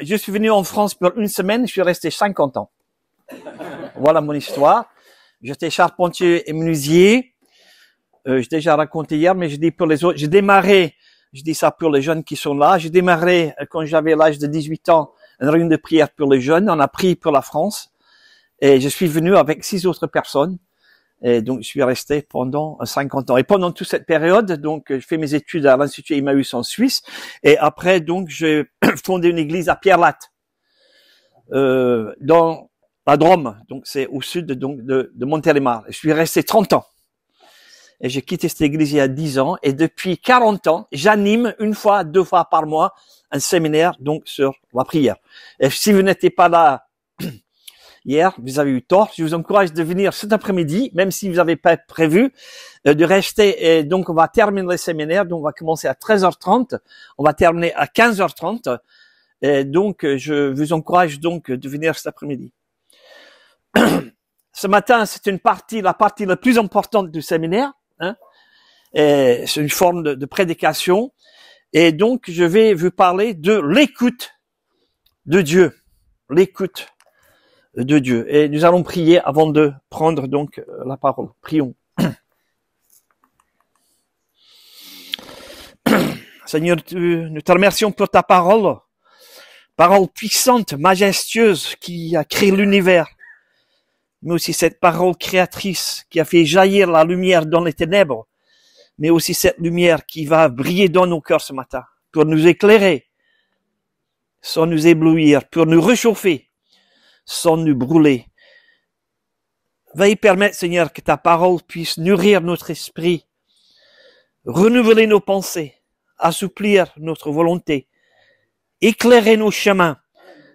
je suis venu en France pour une semaine, je suis resté 50 ans. Voilà mon histoire. J'étais charpentier et menuisier. J'ai déjà raconté hier, mais je dis pour les autres. J'ai démarré, je dis ça pour les jeunes qui sont là. J'ai démarré quand j'avais l'âge de 18 ans, une réunion de prière pour les jeunes. On a prié pour la France. Et je suis venu avec 6 autres personnes. Et donc, je suis resté pendant 50 ans. Et pendant toute cette période, donc, je fais mes études à l'Institut Emmaüs en Suisse. Et après, donc, j'ai fondé une église à Pierre-Latte, dans la Drôme. Donc, c'est au sud donc, de Montélimar. Je suis resté 30 ans. Et j'ai quitté cette église il y a 10 ans. Et depuis 40 ans, j'anime 1 fois, 2 fois par mois un séminaire, donc, sur la prière. Et si vous n'étiez pas là hier, vous avez eu tort. Je vous encourage de venir cet après-midi, même si vous n'avez pas prévu, de rester. Et donc, on va terminer le séminaire. Donc, on va commencer à 13h30. On va terminer à 15h30. Et donc, je vous encourage donc de venir cet après-midi. Ce matin, c'est la partie la plus importante du séminaire. Hein. Et c'est une forme de prédication. Et donc, je vais vous parler de l'écoute de Dieu. L'écoute de Dieu. Et nous allons prier avant de prendre donc la parole. Prions. Seigneur, nous te remercions pour ta parole puissante, majestueuse qui a créé l'univers, mais aussi cette parole créatrice qui a fait jaillir la lumière dans les ténèbres, mais aussi cette lumière qui va briller dans nos cœurs ce matin pour nous éclairer, sans nous éblouir, pour nous réchauffer, sans nous brûler. Veuille permettre, Seigneur, que ta parole puisse nourrir notre esprit, renouveler nos pensées, assouplir notre volonté, éclairer nos chemins.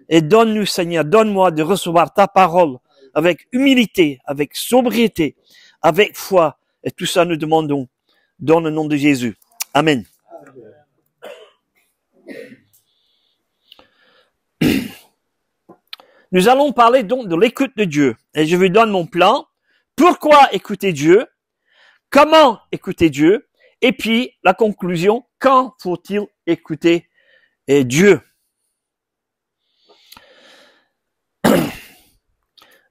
Et donne-nous, Seigneur, donne-moi de recevoir ta parole avec humilité, avec sobriété, avec foi. Et tout ça, nous demandons dans le nom de Jésus. Amen. Nous allons parler donc de l'écoute de Dieu. Et je vous donne mon plan. Pourquoi écouter Dieu? Comment écouter Dieu? Et puis, la conclusion, quand faut-il écouter Dieu?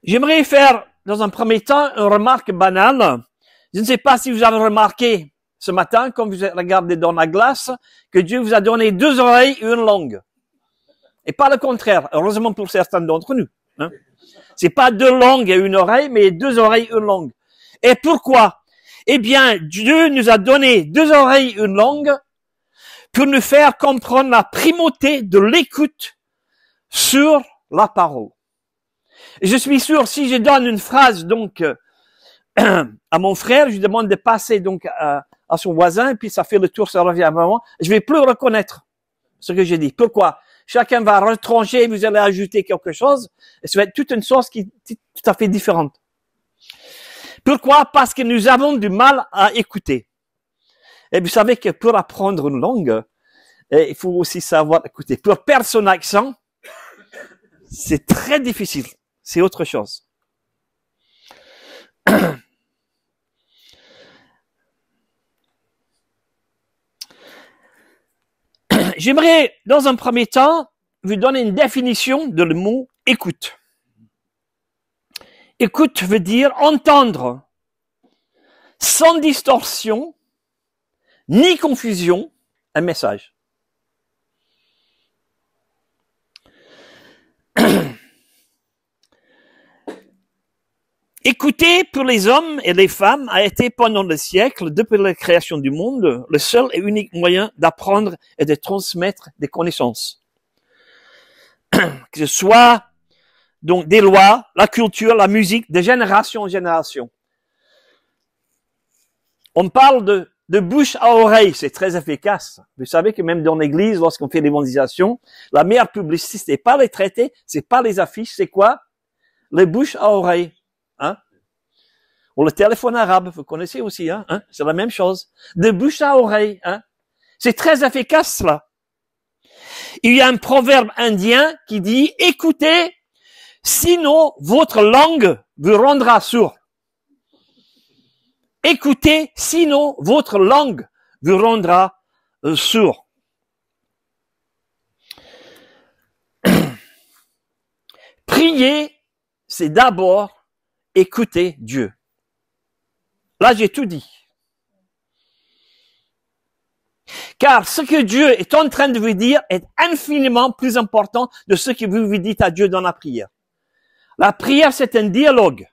J'aimerais faire, dans un premier temps, une remarque banale. Je ne sais pas si vous avez remarqué ce matin, quand vous regardez dans la glace, que Dieu vous a donné 2 oreilles et 1 langue. Et pas le contraire, heureusement pour certains d'entre nous. Hein. C'est pas 2 langues et 1 oreille, mais 2 oreilles et 1 langue. Et pourquoi? Eh bien, Dieu nous a donné 2 oreilles et 1 langue pour nous faire comprendre la primauté de l'écoute sur la parole. Et je suis sûr, si je donne une phrase donc à mon frère, je lui demande de passer donc à son voisin, et puis ça fait le tour, ça revient à moi, je vais plus reconnaître ce que j'ai dit. Pourquoi? Chacun va retrancher, vous allez ajouter quelque chose, et ça va être toute une sauce qui est tout à fait différente. Pourquoi? Parce que nous avons du mal à écouter. Et vous savez que pour apprendre une langue, il faut aussi savoir écouter. Pour perdre son accent, c'est très difficile. C'est autre chose. J'aimerais, dans un premier temps, vous donner une définition de le mot écoute. Écoute veut dire entendre sans distorsion ni confusion un message. Écouter pour les hommes et les femmes a été pendant le siècle, depuis la création du monde, le seul et unique moyen d'apprendre et de transmettre des connaissances. Que ce soit donc des lois, la culture, la musique, de génération en génération. On parle de bouche à oreille, c'est très efficace. Vous savez que même dans l'église, lorsqu'on fait l'évangélisation, la meilleure publicité, c'est pas les traités, c'est pas les affiches, c'est quoi? Les bouches à oreille. Hein? Ou le téléphone arabe, vous connaissez aussi, hein? C'est la même chose. De bouche à oreille, hein? C'est très efficace, cela. Il y a un proverbe indien qui dit, écoutez, sinon votre langue vous rendra sourd. Écoutez, sinon votre langue vous rendra sourd. Prier, c'est d'abord écouter Dieu. Là, j'ai tout dit. Car ce que Dieu est en train de vous dire est infiniment plus important de ce que vous dites à Dieu dans la prière. La prière, c'est un dialogue.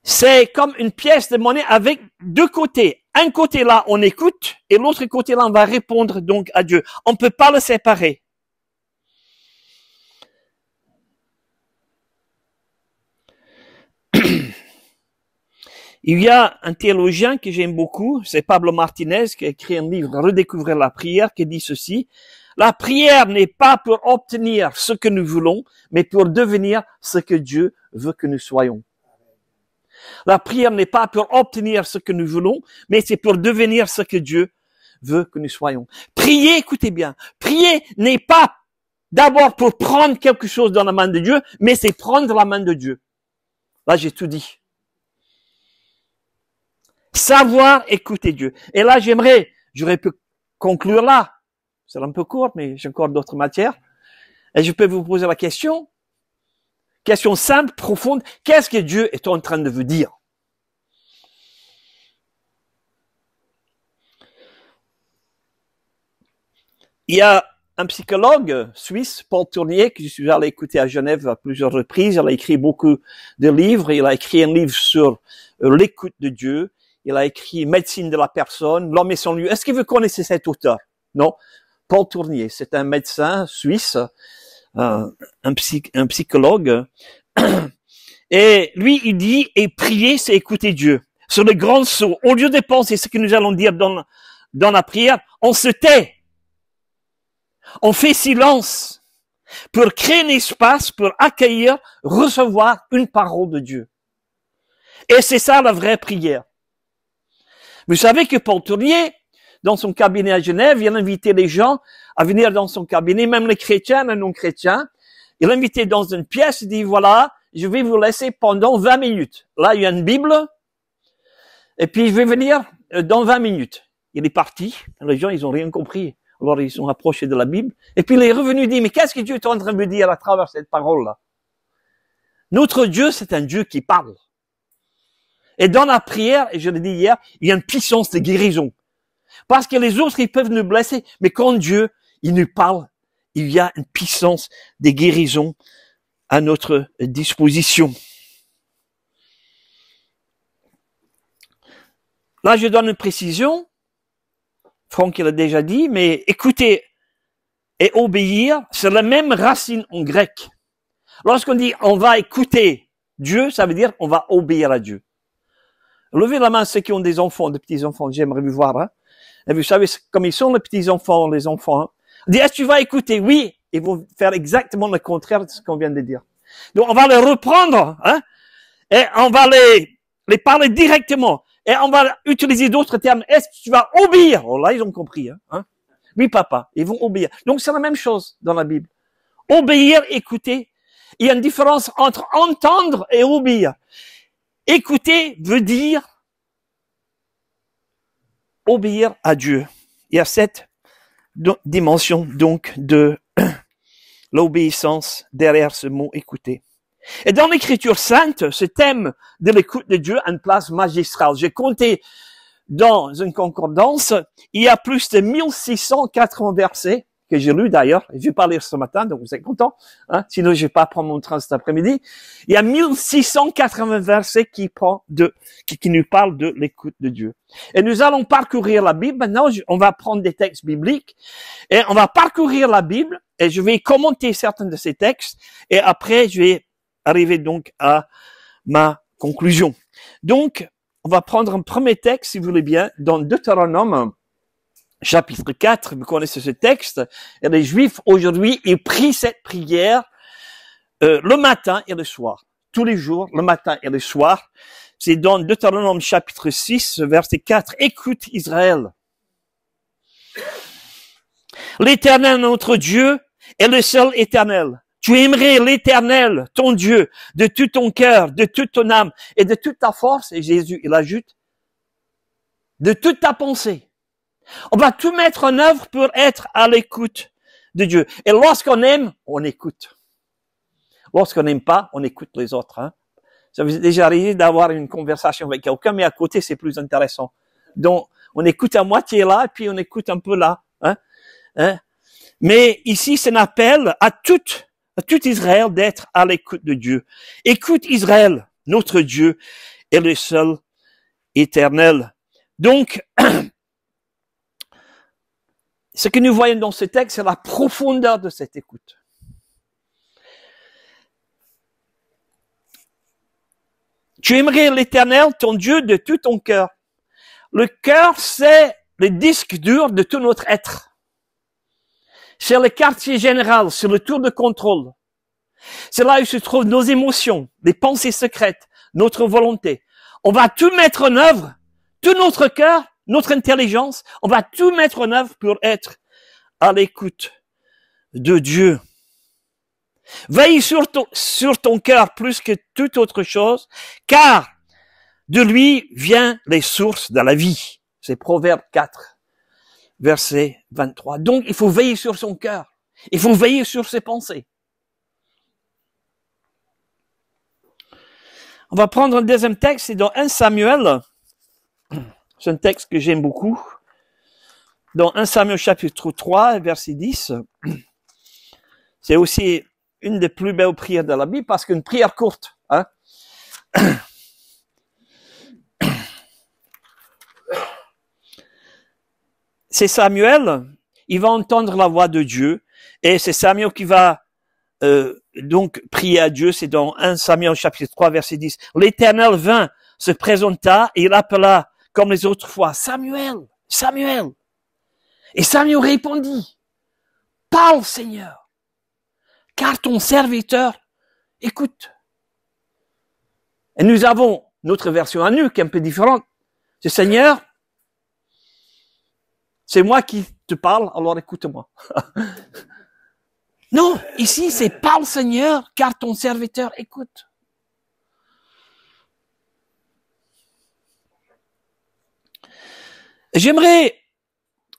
C'est comme une pièce de monnaie avec deux côtés. Un côté là, on écoute, et l'autre côté là, on va répondre donc à Dieu. On ne peut pas le séparer. Il y a un théologien que j'aime beaucoup, c'est Pablo Martinez, qui a écrit un livre, Redécouvrir la prière, qui dit ceci. La prière n'est pas pour obtenir ce que nous voulons, mais pour devenir ce que Dieu veut que nous soyons. La prière n'est pas pour obtenir ce que nous voulons, mais c'est pour devenir ce que Dieu veut que nous soyons. Prier, écoutez bien, prier n'est pas d'abord pour prendre quelque chose dans la main de Dieu, mais c'est prendre la main de Dieu. Là, j'ai tout dit. Savoir écouter Dieu. Et là, j'aurais pu conclure là. C'est un peu court, mais j'ai encore d'autres matières. Et je peux vous poser la question simple, profonde. Qu'est-ce que Dieu est en train de vous dire? Il y a un psychologue suisse, Paul Tournier, que je suis allé écouter à Genève à plusieurs reprises. Il a écrit beaucoup de livres. Il a écrit un livre sur l'écoute de Dieu. Il a écrit Médecine de la personne, L'homme et son lieu. Est-ce que vous connaissez cet auteur? Non. Paul Tournier, c'est un médecin suisse, un psychologue. Et lui, il dit, et prier, c'est écouter Dieu. Sur le grand saut, au lieu de penser ce que nous allons dire dans la prière, on se tait. On fait silence pour créer un espace, pour accueillir, recevoir une parole de Dieu. Et c'est ça la vraie prière. Vous savez que Paul Tournier, dans son cabinet à Genève, il a invité les gens à venir dans son cabinet, même les chrétiens, les non-chrétiens. Il a invité dans une pièce, il dit, voilà, je vais vous laisser pendant 20 minutes. Là, il y a une Bible, et puis je vais venir dans 20 minutes. Il est parti, les gens, ils ont rien compris. Alors, ils sont approchés de la Bible, et puis il est revenu, il dit, mais qu'est-ce que Dieu est en train de me dire à travers cette parole-là? Notre Dieu, c'est un Dieu qui parle. Et dans la prière, et je l'ai dit hier, il y a une puissance de guérison. Parce que les autres, ils peuvent nous blesser. Mais quand Dieu, il nous parle, il y a une puissance de guérison à notre disposition. Là, je donne une précision. Franck, il a déjà dit, mais écouter et obéir, c'est la même racine en grec. Lorsqu'on dit on va écouter Dieu, ça veut dire on va obéir à Dieu. Levez la main ceux qui ont des enfants, des petits-enfants, j'aimerais vous voir. Hein. Et vous savez, comme ils sont les petits-enfants, les enfants, hein. On dit, est-ce que tu vas écouter? Oui, ils vont faire exactement le contraire de ce qu'on vient de dire. Donc, on va les reprendre, hein, et on va les parler directement. Et on va utiliser d'autres termes. Est-ce que tu vas obéir? Oh là, ils ont compris, hein. Oui, papa, ils vont obéir. Donc, c'est la même chose dans la Bible. Obéir, écouter. Il y a une différence entre entendre et obéir. Écouter veut dire obéir à Dieu. Il y a cette dimension donc de l'obéissance derrière ce mot écouter. Et dans l'Écriture sainte, ce thème de l'écoute de Dieu a une place magistrale. J'ai compté dans une concordance, il y a plus de 1680 versets que j'ai lus d'ailleurs, et je vais pas lire ce matin, donc vous êtes contents, hein? Sinon je vais pas prendre mon train cet après-midi. Il y a 1680 versets qui nous parlent de l'écoute de Dieu. Et nous allons parcourir la Bible. Maintenant, on va prendre des textes bibliques et on va parcourir la Bible et je vais commenter certains de ces textes et après je vais arriver donc à ma conclusion. Donc, on va prendre un premier texte, si vous voulez bien, dans Deutéronome, chapitre 4, vous connaissez ce texte, et les Juifs aujourd'hui, ils prient cette prière le matin et le soir. Tous les jours, le matin et le soir. C'est dans Deutéronome chapitre 6, verset 4. Écoute Israël. L'Éternel, notre Dieu, est le seul éternel. Tu aimerais l'Éternel, ton Dieu, de tout ton cœur, de toute ton âme et de toute ta force. Et Jésus, il ajoute, de toute ta pensée. On va tout mettre en œuvre pour être à l'écoute de Dieu. Et lorsqu'on aime, on écoute. Lorsqu'on n'aime pas, on écoute les autres. Hein. Ça vous est déjà arrivé d'avoir une conversation avec quelqu'un, mais à côté, c'est plus intéressant. Donc, on écoute à moitié là, et puis on écoute un peu là. Hein. Hein. Mais ici, c'est un appel à tout Israël d'être à l'écoute de Dieu. Écoute Israël, notre Dieu est le seul éternel. Donc, ce que nous voyons dans ce texte, c'est la profondeur de cette écoute. Tu aimerais l'Éternel, ton Dieu, de tout ton cœur. Le cœur, c'est le disque dur de tout notre être. C'est le quartier général, c'est le tour de contrôle. C'est là où se trouvent nos émotions, les pensées secrètes, notre volonté. On va tout mettre en œuvre, tout notre cœur, notre intelligence, on va tout mettre en œuvre pour être à l'écoute de Dieu. Veille sur ton cœur plus que toute autre chose, car de lui vient les sources de la vie. C'est Proverbe 4, verset 23. Donc, il faut veiller sur son cœur. Il faut veiller sur ses pensées. On va prendre un deuxième texte, c'est dans 1 Samuel. C'est un texte que j'aime beaucoup. Dans 1 Samuel chapitre 3, verset 10. C'est aussi une des plus belles prières de la Bible parce qu'une prière courte. Hein? C'est Samuel, il va entendre la voix de Dieu et c'est Samuel qui va donc prier à Dieu. C'est dans 1 Samuel chapitre 3 verset 10. L'Éternel vint, se présenta et il appela comme les autres fois, Samuel, Samuel. Et Samuel répondit, parle Seigneur, car ton serviteur écoute. Et nous avons notre version à nous qui est un peu différente. C'est Seigneur, c'est moi qui te parle, alors écoute-moi. Non, ici c'est parle Seigneur, car ton serviteur écoute. J'aimerais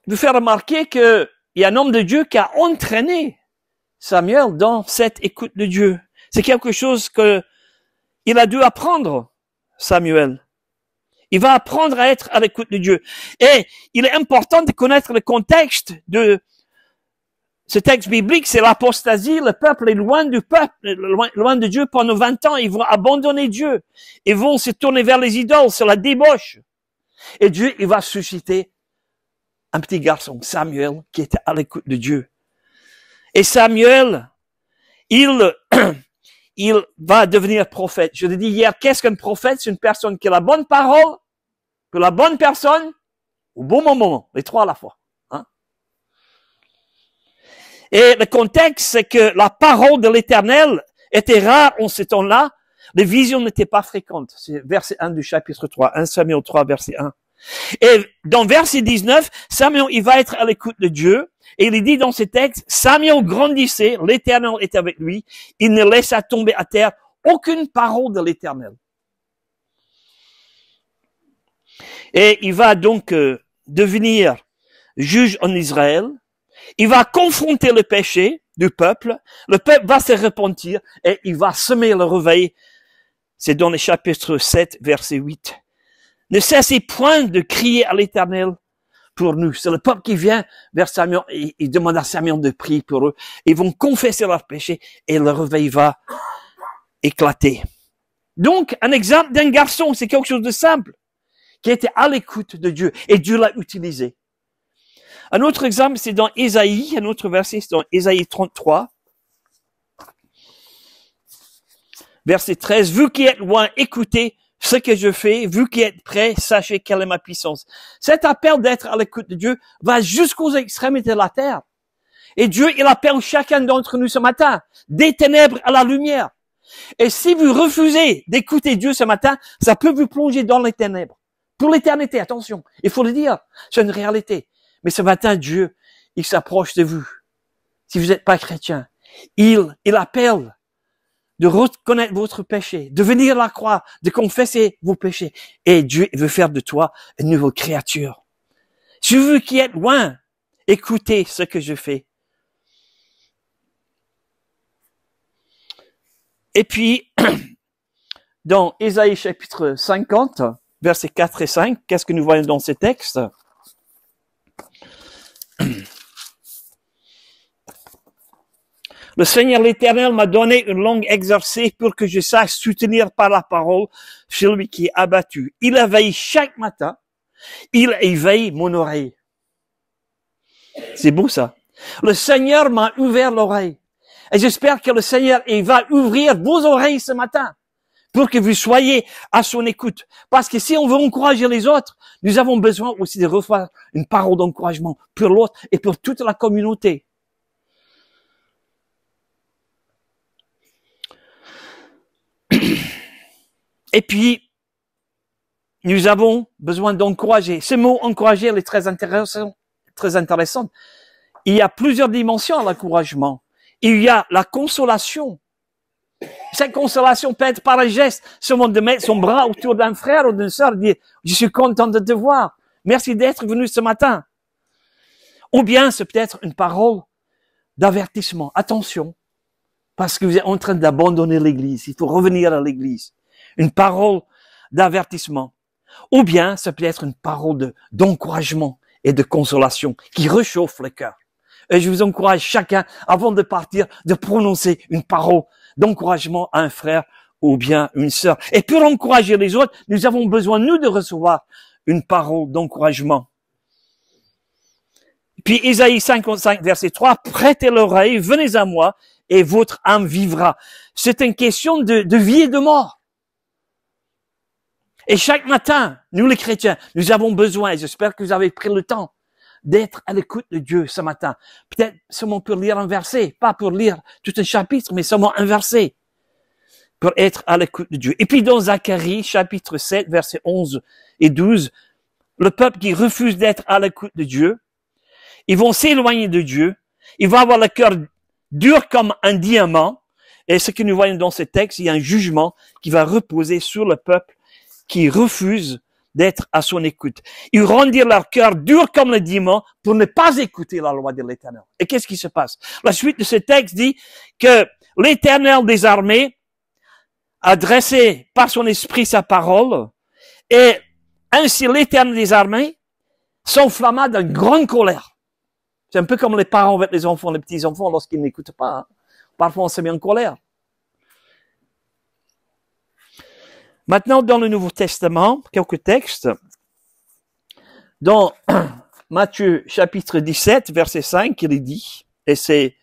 vous faire remarquer qu'il y a un homme de Dieu qui a entraîné Samuel dans cette écoute de Dieu. C'est quelque chose que il a dû apprendre, Samuel. Il va apprendre à être à l'écoute de Dieu. Et il est important de connaître le contexte de ce texte biblique, c'est l'apostasie, le peuple est loin du peuple, loin de Dieu pendant 20 ans. Ils vont abandonner Dieu. Ils vont se tourner vers les idoles, c'est la débauche. Et Dieu, il va susciter un petit garçon, Samuel, qui était à l'écoute de Dieu. Et Samuel, il va devenir prophète. Je l'ai dit hier, qu'est-ce qu'un prophète? C'est une personne qui a la bonne parole, que la bonne personne, au bon moment, les trois à la fois. Hein? Et le contexte, c'est que la parole de l'Éternel était rare en ce temps-là. Les visions n'étaient pas fréquentes. C'est verset 1 du chapitre 3, 1 Samuel 3, verset 1. Et dans verset 19, Samuel, il va être à l'écoute de Dieu. Et il est dit dans ce texte, Samuel grandissait, l'Éternel était avec lui. Il ne laissa tomber à terre aucune parole de l'Éternel. Et il va donc devenir juge en Israël. Il va confronter le péché du peuple. Le peuple va se repentir et il va semer le réveil. C'est dans le chapitre 7, verset 8. Ne cessez point de crier à l'Éternel pour nous. C'est le peuple qui vient vers Samuel et il demande à Samuel de prier pour eux. Ils vont confesser leurs péchés et le réveil va éclater. Donc, un exemple d'un garçon, c'est quelque chose de simple, qui était à l'écoute de Dieu et Dieu l'a utilisé. Un autre exemple, c'est dans Ésaïe, un autre verset, c'est dans Ésaïe 33, verset 13. Vous qui êtes loin, écoutez ce que je fais. Vous qui êtes prêts, sachez quelle est ma puissance. Cet appel d'être à l'écoute de Dieu va jusqu'aux extrémités de la terre. Et Dieu, il appelle chacun d'entre nous ce matin, des ténèbres à la lumière. Et si vous refusez d'écouter Dieu ce matin, ça peut vous plonger dans les ténèbres. Pour l'éternité, attention, il faut le dire, c'est une réalité. Mais ce matin, Dieu, il s'approche de vous. Si vous n'êtes pas chrétien, il appelle de reconnaître votre péché, de venir à la croix, de confesser vos péchés. Et Dieu veut faire de toi une nouvelle créature. Si vous qui êtes loin, écoutez ce que je fais. Et puis, dans Ésaïe chapitre 50, versets 4 et 5, qu'est-ce que nous voyons dans ces textes? Le Seigneur l'Éternel m'a donné une langue exercée pour que je sache soutenir par la parole celui qui est abattu. Il éveille chaque matin, il éveille mon oreille. C'est beau ça. Le Seigneur m'a ouvert l'oreille. Et j'espère que le Seigneur il va ouvrir vos oreilles ce matin pour que vous soyez à son écoute. Parce que si on veut encourager les autres, nous avons besoin aussi de recevoir une parole d'encouragement pour l'autre et pour toute la communauté. Et puis, nous avons besoin d'encourager. Ce mot encourager, il est très intéressant, très intéressant. Il y a plusieurs dimensions à l'encouragement. Il y a la consolation. Cette consolation peut être par un geste, seulement de mettre son bras autour d'un frère ou d'une sœur, dire, je suis content de te voir. Merci d'être venu ce matin. Ou bien, c'est peut-être une parole d'avertissement. Attention. Parce que vous êtes en train d'abandonner l'église. Il faut revenir à l'église. Une parole d'avertissement. Ou bien, ça peut être une parole d'encouragement et de consolation qui réchauffe le cœur. Et je vous encourage chacun, avant de partir, de prononcer une parole d'encouragement à un frère ou bien une sœur. Et pour encourager les autres, nous avons besoin, nous, de recevoir une parole d'encouragement. Puis, Ésaïe 55, verset 3, prêtez l'oreille, venez à moi, et votre âme vivra. C'est une question de vie et de mort. Et chaque matin, nous les chrétiens, nous avons besoin, et j'espère que vous avez pris le temps, d'être à l'écoute de Dieu ce matin. Peut-être seulement pour lire un verset, pas pour lire tout un chapitre, mais seulement un verset, pour être à l'écoute de Dieu. Et puis dans Zacharie, chapitre 7, versets 11 et 12, le peuple qui refuse d'être à l'écoute de Dieu, ils vont s'éloigner de Dieu, ils vont avoir le cœur dur comme un diamant, et ce que nous voyons dans ce texte, il y a un jugement qui va reposer sur le peuple qui refuse d'être à son écoute. Ils rendirent leur cœur dur comme le diamant pour ne pas écouter la loi de l'Éternel. Et qu'est-ce qui se passe? La suite de ce texte dit que l'Éternel des armées a dressé par son esprit sa parole, et ainsi l'Éternel des armées s'enflamma d'une grande colère. C'est un peu comme les parents avec les enfants, les petits-enfants, lorsqu'ils n'écoutent pas. Hein. Parfois, on se met en colère. Maintenant, dans le Nouveau Testament, quelques textes. Dans Matthieu chapitre 17, verset 5, il est dit, et c'est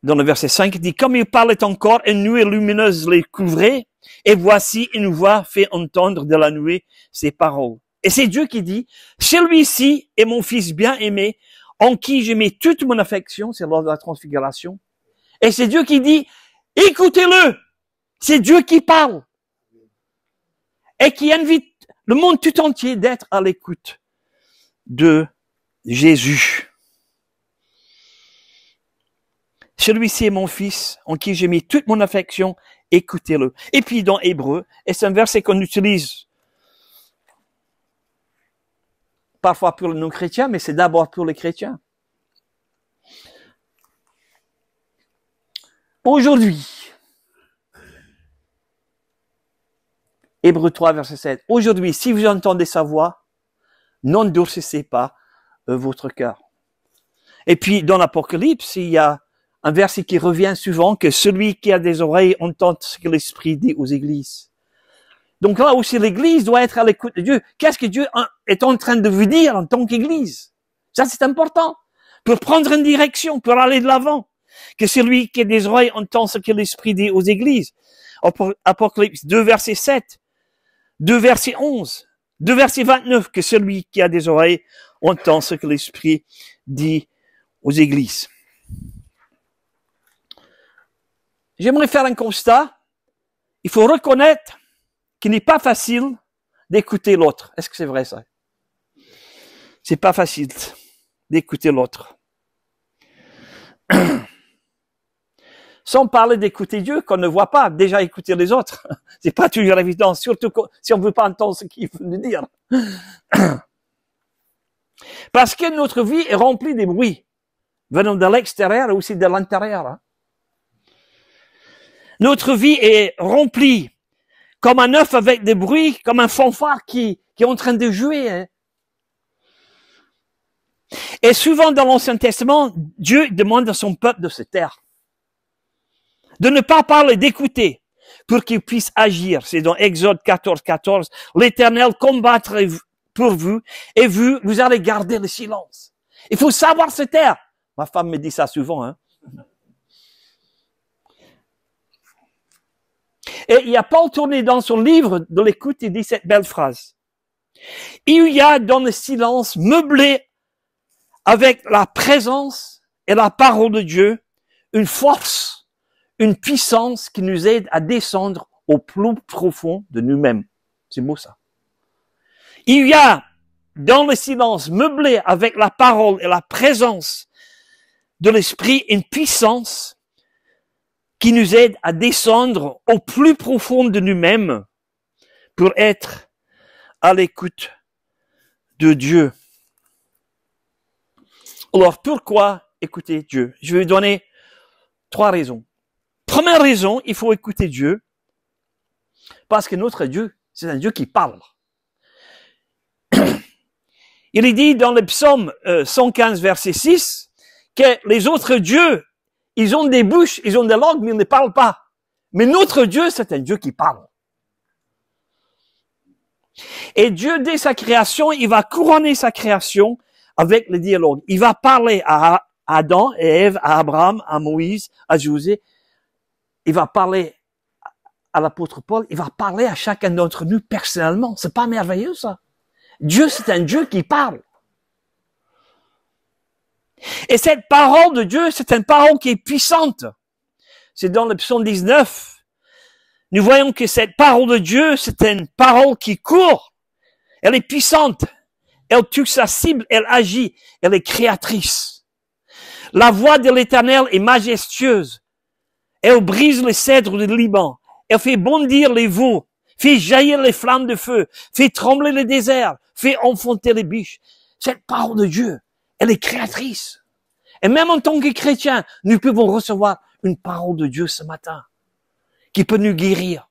dans le verset 5, il dit, comme il parlait encore, une nuée lumineuse les couvrait, et voici une voix fait entendre de la nuée ses paroles. Et c'est Dieu qui dit, celui-ci est mon fils bien-aimé, en qui je mets toute mon affection, c'est lors de la transfiguration. Et c'est Dieu qui dit, écoutez-le. C'est Dieu qui parle. Et qui invite le monde tout entier d'être à l'écoute de Jésus. Celui-ci est mon fils, en qui j'ai mis toute mon affection, écoutez-le. Et puis dans Hébreu, et c'est un verset qu'on utilise parfois pour les non-chrétiens, mais c'est d'abord pour les chrétiens. Aujourd'hui, Hébreux 3, verset 7. Aujourd'hui, si vous entendez sa voix, n'endurcissez pas votre cœur. Et puis, dans l'Apocalypse, il y a un verset qui revient souvent, que celui qui a des oreilles entend ce que l'Esprit dit aux églises. Donc là aussi, l'Église doit être à l'écoute de Dieu. Qu'est-ce que Dieu est en train de vous dire en tant qu'Église? Ça, c'est important. Pour prendre une direction, pour aller de l'avant. Que celui qui a des oreilles entend ce que l'Esprit dit aux églises. Apocalypse 2, verset 7. 2, verset 11. 2, verset 29. Que celui qui a des oreilles entend ce que l'Esprit dit aux églises. J'aimerais faire un constat. Il faut reconnaître qu'il n'est pas facile d'écouter l'autre. Est-ce que c'est vrai ça? C'est pas facile d'écouter l'autre. Sans parler d'écouter Dieu qu'on ne voit pas, déjà écouter les autres. C'est pas toujours évident, surtout si on ne veut pas entendre ce qu'il veut nous dire. Parce que notre vie est remplie de bruits, venant de l'extérieur et aussi de l'intérieur. Notre vie est remplie comme un œuf avec des bruits, comme un fanfare qui est en train de jouer. Hein. Et souvent dans l'Ancien Testament, Dieu demande à son peuple de se taire, de ne pas parler, d'écouter, pour qu'il puisse agir. C'est dans Exode 14, 14. L'Éternel combattra pour vous, et vous allez garder le silence. Il faut savoir se taire. Ma femme me dit ça souvent, hein. Et il y a Paul tourné dans son livre de l'écoute, il dit cette belle phrase. Il y a dans le silence meublé avec la présence et la parole de Dieu, une force, une puissance qui nous aide à descendre au plus profond de nous-mêmes. C'est beau ça. Il y a dans le silence meublé avec la parole et la présence de l'esprit une puissance qui nous aide à descendre au plus profond de nous-mêmes pour être à l'écoute de Dieu. Alors, pourquoi écouter Dieu? Je vais vous donner 3 raisons. Première raison, il faut écouter Dieu parce que notre Dieu, c'est un Dieu qui parle. Il est dit dans le psaume 115, verset 6, que les autres dieux, ils ont des bouches, ils ont des langues, mais ils ne parlent pas. Mais notre Dieu, c'est un Dieu qui parle. Et Dieu, dès sa création, il va couronner sa création avec le dialogue. Il va parler à Adam et Ève, à Abraham, à Moïse, à José. Il va parler à l'apôtre Paul. Il va parler à chacun d'entre nous personnellement. C'est pas merveilleux, ça? Dieu, c'est un Dieu qui parle. Et cette parole de Dieu, c'est une parole qui est puissante. C'est dans le psaume 19. Nous voyons que cette parole de Dieu, c'est une parole qui court. Elle est puissante. Elle touche sa cible, elle agit, elle est créatrice. La voix de l'Éternel est majestueuse. Elle brise les cèdres du Liban. Elle fait bondir les veaux, fait jaillir les flammes de feu, fait trembler le désert, fait enfanter les biches. Cette parole de Dieu, elle est créatrice. Et même en tant que chrétiens, nous pouvons recevoir une parole de Dieu ce matin qui peut nous guérir.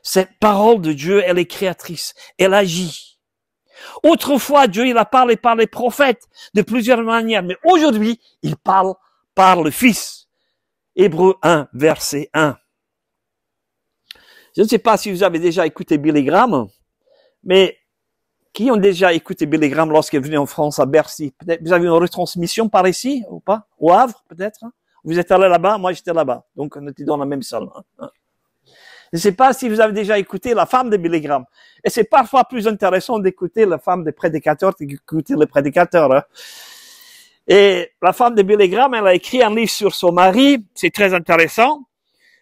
Cette parole de Dieu, elle est créatrice, elle agit. Autrefois, Dieu, il a parlé par les prophètes de plusieurs manières, mais aujourd'hui, il parle par le Fils. Hébreux 1, verset 1. Je ne sais pas si vous avez déjà écouté Billy Graham, mais qui ont déjà écouté Billy Graham lorsqu'il est venu en France, à Bercy? Peut-être vous avez une retransmission par ici, ou pas? Au Havre, peut-être? Vous êtes allé là-bas, moi j'étais là-bas. Donc on était dans la même salle. Je ne sais pas si vous avez déjà écouté la femme de Billy Graham. Et c'est parfois plus intéressant d'écouter la femme des prédicateurs qu'écouter le prédicateur. Hein. Et la femme de Billy Graham, elle a écrit un livre sur son mari. C'est très intéressant.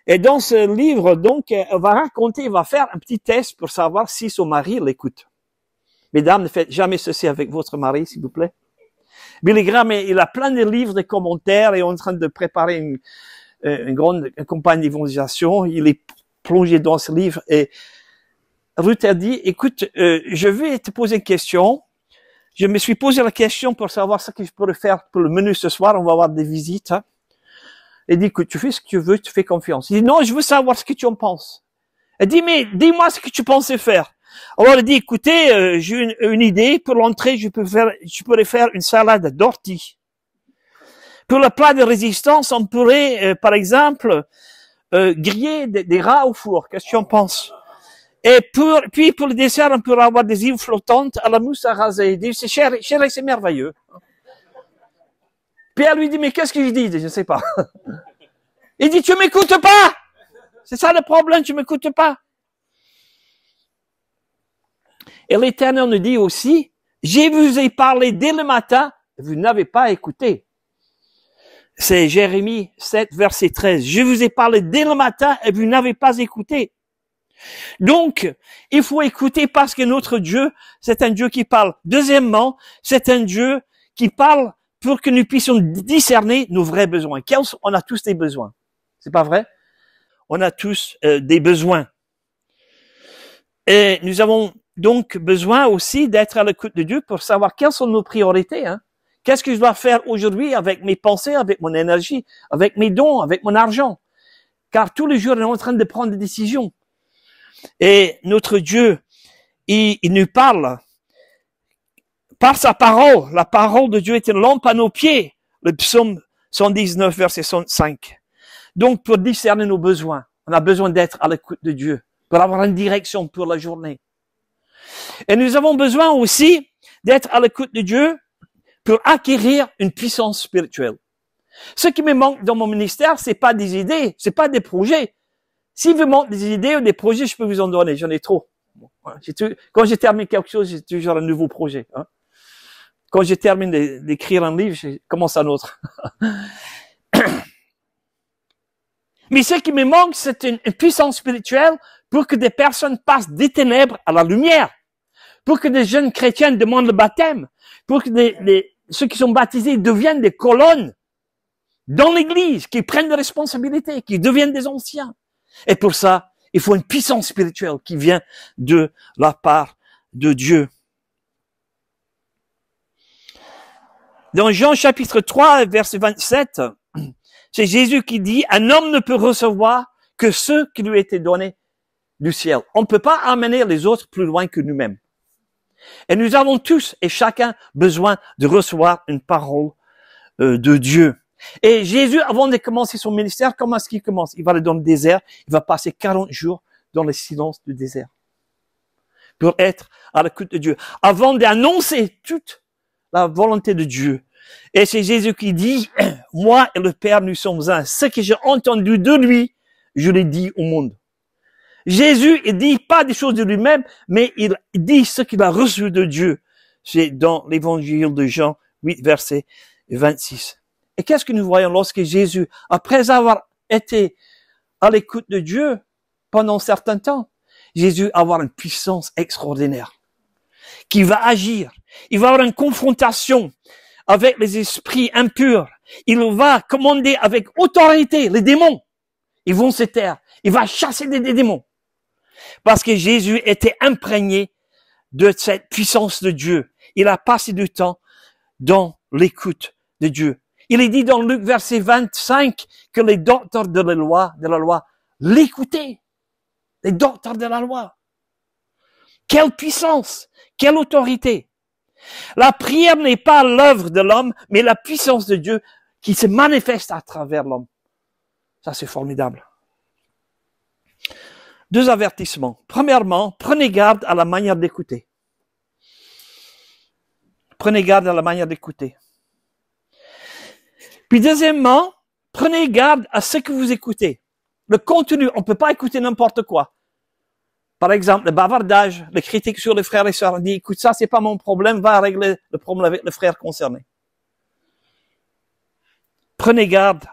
Et dans ce livre, donc, elle va raconter, elle va faire un petit test pour savoir si son mari l'écoute. Mesdames, ne faites jamais ceci avec votre mari, s'il vous plaît. Billy Graham, il a plein de livres, de commentaires, et est en train de préparer une grande campagne d'évangélisation. Il est plongé dans ce livre, et Ruth a dit, écoute, je vais te poser une question. Je me suis posé la question pour savoir ce que je pourrais faire pour le menu ce soir. On va avoir des visites. Hein. Elle dit, écoute, tu fais ce que tu veux, tu fais confiance. Il dit, non, je veux savoir ce que tu en penses. Elle dit, mais dis-moi ce que tu pensais faire. Alors elle dit, écoutez, j'ai une idée. Pour l'entrée, je pourrais faire une salade d'ortie. Pour le plat de résistance, on pourrait, par exemple, griller des rats au four. Qu'est-ce que tu en penses? Et puis pour le dessert, on pourrait avoir des îles flottantes à la mousse à raser. Il dit, chérie, c'est merveilleux. Puis elle lui dit, mais qu'est-ce que je dis? Je ne sais pas. Il dit, tu m'écoutes pas! C'est ça le problème, tu m'écoutes pas. Et l'Éternel nous dit aussi, je vous ai parlé dès le matin, et vous n'avez pas écouté. C'est Jérémie 7, verset 13. Je vous ai parlé dès le matin, et vous n'avez pas écouté. Donc, il faut écouter parce que notre Dieu, c'est un Dieu qui parle. Deuxièmement, c'est un Dieu qui parle pour que nous puissions discerner nos vrais besoins. On a tous des besoins. C'est pas vrai? On a tous des besoins. Et nous avons donc besoin aussi d'être à l'écoute de Dieu pour savoir quelles sont nos priorités. Hein? Qu'est-ce que je dois faire aujourd'hui avec mes pensées, avec mon énergie, avec mes dons, avec mon argent? car tous les jours, on est en train de prendre des décisions. Et notre Dieu, il nous parle par sa parole. La parole de Dieu est une lampe à nos pieds. Le psaume 119, verset 5. Donc, pour discerner nos besoins, on a besoin d'être à l'écoute de Dieu, pour avoir une direction pour la journée. Et nous avons besoin aussi d'être à l'écoute de Dieu pour acquérir une puissance spirituelle. Ce qui me manque dans mon ministère, c'est pas des idées, c'est pas des projets. S'il vous manque des idées ou des projets, je peux vous en donner, j'en ai trop. Quand j'ai terminé quelque chose, j'ai toujours un nouveau projet. Hein. Quand je termine d'écrire un livre, je commence un autre. Mais ce qui me manque, c'est une puissance spirituelle pour que des personnes passent des ténèbres à la lumière. Pour que des jeunes chrétiens demandent le baptême. Pour que ceux qui sont baptisés deviennent des colonnes dans l'église, qui prennent des responsabilités, qui deviennent des anciens. Et pour ça, il faut une puissance spirituelle qui vient de la part de Dieu. Dans Jean chapitre 3, verset 27, c'est Jésus qui dit, un homme ne peut recevoir que ce qui lui a été donné du ciel. On ne peut pas amener les autres plus loin que nous-mêmes. Et nous avons tous et chacun besoin de recevoir une parole de Dieu. Et Jésus, avant de commencer son ministère, comment est-ce qu'il commence? Il va aller dans le désert, il va passer 40 jours dans le silence du désert pour être à l'écoute de Dieu, avant d'annoncer toute la volonté de Dieu. Et c'est Jésus qui dit, moi et le Père, nous sommes un. Ce que j'ai entendu de lui, je l'ai dit au monde. Jésus, il dit pas des choses de lui-même, mais il dit ce qu'il a reçu de Dieu. C'est dans l'évangile de Jean 8, verset 26. Et qu'est-ce que nous voyons lorsque Jésus, après avoir été à l'écoute de Dieu pendant un certain temps, Jésus va avoir une puissance extraordinaire qui va agir. Il va avoir une confrontation avec les esprits impurs. Il va commander avec autorité les démons. Ils vont se taire. Il va chasser des démons. Parce que Jésus était imprégné de cette puissance de Dieu. Il a passé du temps dans l'écoute de Dieu. Il est dit dans Luc verset 25 que les docteurs de la loi l'écoutaient. Les docteurs de la loi. Quelle puissance, quelle autorité. La prière n'est pas l'œuvre de l'homme, mais la puissance de Dieu qui se manifeste à travers l'homme. Ça, c'est formidable. 2 avertissements. Premièrement, prenez garde à la manière d'écouter. Prenez garde à la manière d'écouter. Puis deuxièmement, prenez garde à ce que vous écoutez. Le contenu, on ne peut pas écouter n'importe quoi. Par exemple, le bavardage, les critiques sur les frères et sœurs. On dit, écoute, ça, c'est pas mon problème, va régler le problème avec le frère concerné. Prenez garde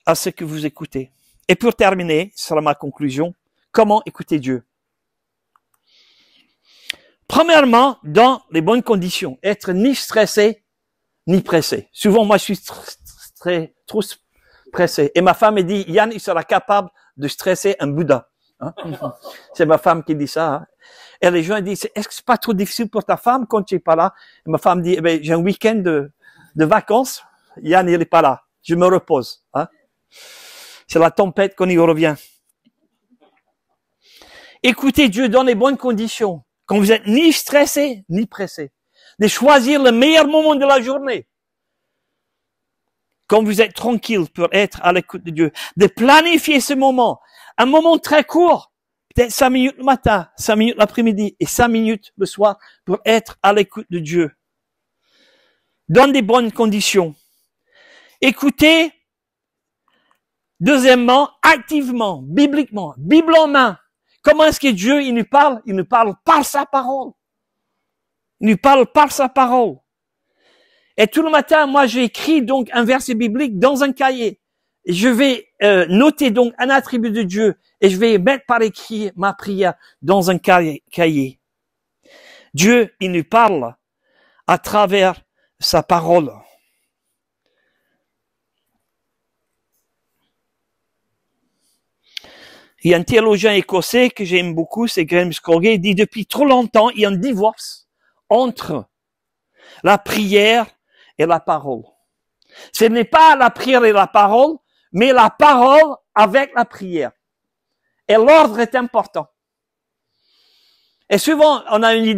à ce que vous écoutez. Et pour terminer, ce sera ma conclusion, comment écouter Dieu? Premièrement, dans les bonnes conditions, être ni stressé, ni pressé. Souvent, moi, je suis trop pressé. Et ma femme me dit, Yann, il sera capable de stresser un Bouddha. Hein? C'est ma femme qui dit ça. Hein? Et les gens disent, est-ce que c'est pas trop difficile pour ta femme quand tu es pas là? Et ma femme dit, eh ben, j'ai un week-end de vacances. Yann, il est pas là. Je me repose. Hein? C'est la tempête qu'on y revient. Écoutez Dieu dans les bonnes conditions. Quand vous êtes ni stressé, ni pressé. De choisir le meilleur moment de la journée. Quand vous êtes tranquille pour être à l'écoute de Dieu. De planifier ce moment. Un moment très court. Peut-être 5 minutes le matin, 5 minutes l'après-midi et 5 minutes le soir pour être à l'écoute de Dieu. Dans des bonnes conditions. Écoutez. Deuxièmement, activement, bibliquement, Bible en main. Comment est-ce que Dieu, il nous parle? Il nous parle par sa parole. Il nous parle par sa parole. Et tout le matin, moi, j'écris donc un verset biblique dans un cahier. Et je vais noter donc un attribut de Dieu et je vais mettre par écrit ma prière dans un cahier. Dieu, il nous parle à travers sa parole. Il y a un théologien écossais que j'aime beaucoup, c'est Graham Scroggie, il dit depuis trop longtemps, il y a un divorce entre la prière et la parole. Ce n'est pas la prière et la parole, mais la parole avec la prière. Et l'ordre est important. Et souvent, on a une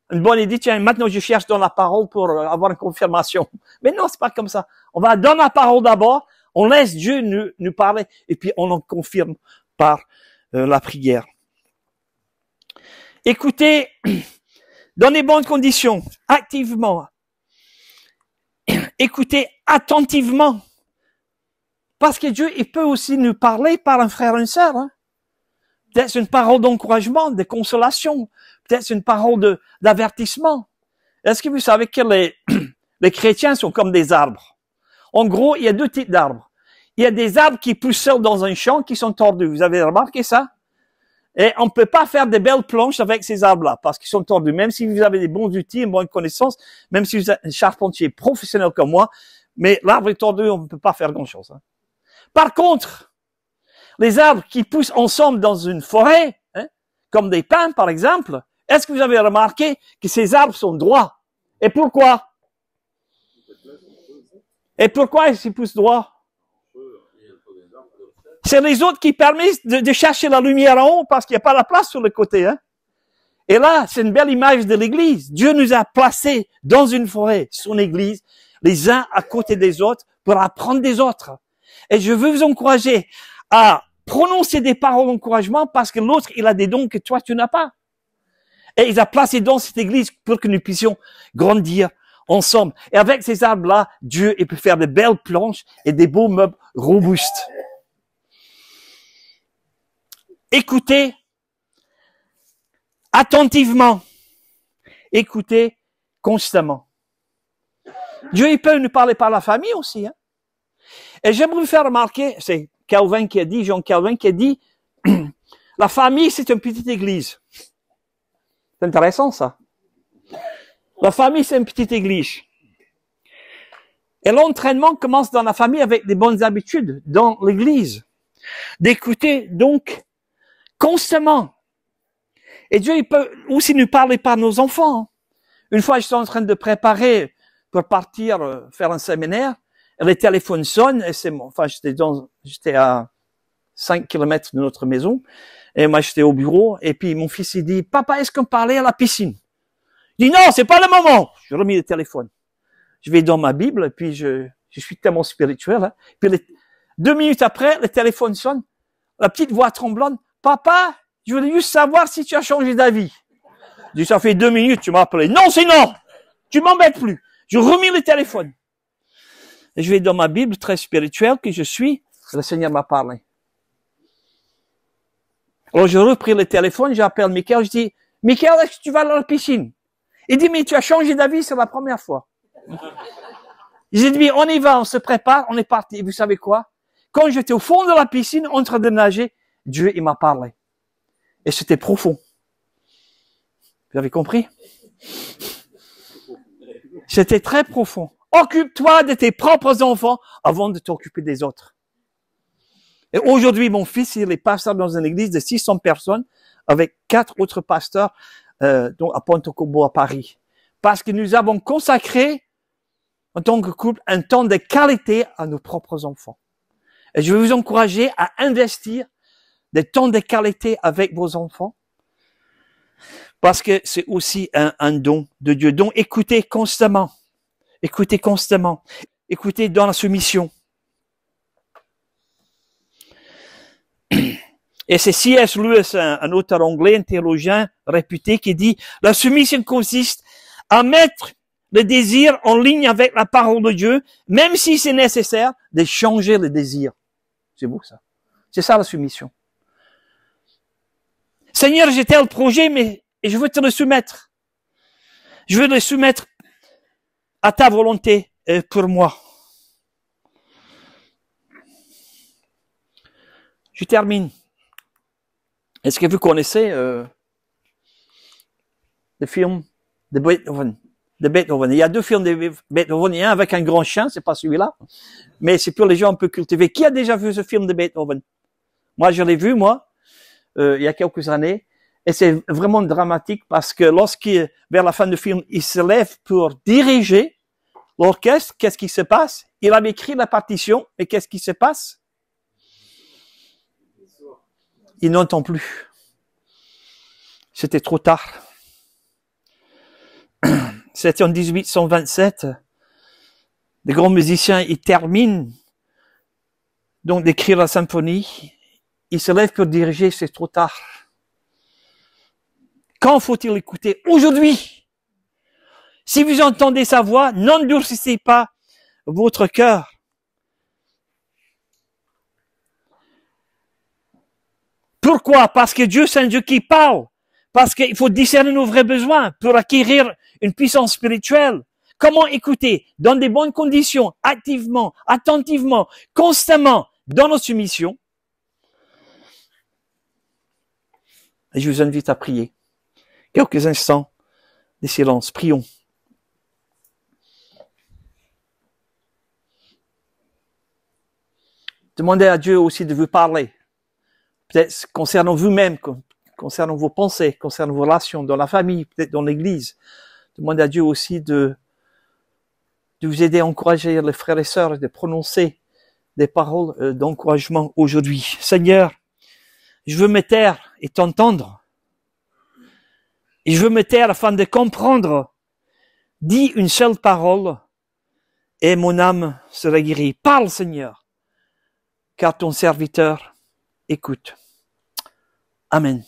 bonne idée, tiens, maintenant je cherche dans la parole pour avoir une confirmation. Mais non, c'est pas comme ça. On va dans la parole d'abord, on laisse Dieu nous parler, et puis on en confirme par la prière. Écoutez, dans les bonnes conditions, activement. Écoutez attentivement. Parce que Dieu, il peut aussi nous parler par un frère et une sœur. Hein. Peut-être une parole d'encouragement, de consolation. Peut-être une parole d'avertissement. Est-ce que vous savez que les chrétiens sont comme des arbres? En gros, il y a deux types d'arbres. Il y a des arbres qui poussent seuls dans un champ qui sont tordus. Vous avez remarqué ça? Et on ne peut pas faire de belles planches avec ces arbres-là parce qu'ils sont tordus. Même si vous avez des bons outils, une bonne connaissance, même si vous êtes un charpentier professionnel comme moi, mais l'arbre est tordu, on ne peut pas faire grand-chose. Hein. Par contre, les arbres qui poussent ensemble dans une forêt, hein, comme des pins par exemple, est-ce que vous avez remarqué que ces arbres sont droits? Et pourquoi? Et pourquoi ils poussent droits? C'est les autres qui permettent de chercher la lumière en haut parce qu'il n'y a pas la place sur le côté. Hein? Et là, c'est une belle image de l'église. Dieu nous a placés dans une forêt, son église, les uns à côté des autres pour apprendre des autres. Et je veux vous encourager à prononcer des paroles d'encouragement parce que l'autre, il a des dons que toi, tu n'as pas. Et il a placé dans cette église pour que nous puissions grandir ensemble. Et avec ces arbres-là, Dieu, il peut faire de belles planches et des beaux meubles robustes. Écoutez attentivement. Écoutez constamment. Dieu, il peut nous parler par la famille aussi. Hein? Et j'aimerais vous faire remarquer, c'est Calvin qui a dit, Jean Calvin qui a dit, la famille, c'est une petite église. C'est intéressant, ça. La famille, c'est une petite église. Et l'entraînement commence dans la famille avec des bonnes habitudes dans l'église. D'écouter, donc, constamment. Et Dieu, il peut aussi nous parler par nos enfants. Une fois, j'étais en train de préparer pour partir faire un séminaire, et le téléphone sonne, et j'étais à 5 kilomètres de notre maison, et moi, j'étais au bureau, et puis mon fils, il dit, papa, est-ce qu'on parlait à la piscine? Je dis, non, c'est pas le moment. Je remis le téléphone. Je vais dans ma Bible, et puis je suis tellement spirituel, hein. Puis 2 minutes après, le téléphone sonne, la petite voix tremblante, papa, je voulais juste savoir si tu as changé d'avis. Je dis, ça fait 2 minutes, tu m'as appelé. Non, c'est non! Tu m'embêtes plus. Je remis le téléphone. Et je vais dans ma Bible très spirituelle que je suis. Le Seigneur m'a parlé. Alors, je repris le téléphone, j'appelle Michael, je dis, Michael, est-ce que tu vas à la piscine? Il dit, mais tu as changé d'avis, c'est la première fois. J'ai dit, on y va, on se prépare, on est parti. Et vous savez quoi? Quand j'étais au fond de la piscine, en train de nager, Dieu, il m'a parlé. Et c'était profond. Vous avez compris? C'était très profond. Occupe-toi de tes propres enfants avant de t'occuper des autres. Et aujourd'hui, mon fils, il est pasteur dans une église de 600 personnes avec 4 autres pasteurs dont à Pointe-au-Combo à Paris. Parce que nous avons consacré, en tant que couple, un temps de qualité à nos propres enfants. Et je veux vous encourager à investir des temps de qualité avec vos enfants. Parce que c'est aussi un don de Dieu. Donc, écoutez constamment. Écoutez constamment. Écoutez dans la soumission. Et c'est C.S. Lewis, un auteur anglais, un théologien réputé, qui dit, la soumission consiste à mettre le désir en ligne avec la parole de Dieu, même si c'est nécessaire de changer le désir. C'est beau, ça. C'est ça, la soumission. Seigneur, j'ai tel projet, mais je veux te le soumettre. Je veux le soumettre à ta volonté pour moi. Je termine. Est-ce que vous connaissez le film de Beethoven? Il y a 2 films de Beethoven. Il y a un avec un grand chien, c'est pas celui-là, mais c'est pour les gens un peu cultivés. Qui a déjà vu ce film de Beethoven? Moi, je l'ai vu, il y a quelques années. Et c'est vraiment dramatique parce que vers la fin du film, il se lève pour diriger l'orchestre, qu'est-ce qui se passe? Il avait écrit la partition, mais qu'est-ce qui se passe? Il n'entend plus. C'était trop tard. C'était en 1827. Les grands musiciens, ils terminent donc d'écrire la symphonie. Ils se lèvent pour diriger, c'est trop tard. Quand faut-il écouter? Aujourd'hui. Si vous entendez sa voix, n'endurcissez pas votre cœur. Pourquoi? Parce que Dieu, c'est un Dieu qui parle. Parce qu'il faut discerner nos vrais besoins pour acquérir une puissance spirituelle. Comment écouter? Dans des bonnes conditions, activement, attentivement, constamment, dans notre soumission. Et je vous invite à prier. Quelques instants de silence. Prions. Demandez à Dieu aussi de vous parler. Peut-être concernant vous-même, concernant vos pensées, concernant vos relations dans la famille, peut-être dans l'église. Demandez à Dieu aussi de vous aider à encourager les frères et sœurs et de prononcer des paroles d'encouragement aujourd'hui. Seigneur, je veux me taire et t'entendre. Et je veux me taire afin de comprendre. Dis une seule parole et mon âme sera guérie. Parle, Seigneur, car ton serviteur écoute. Amen.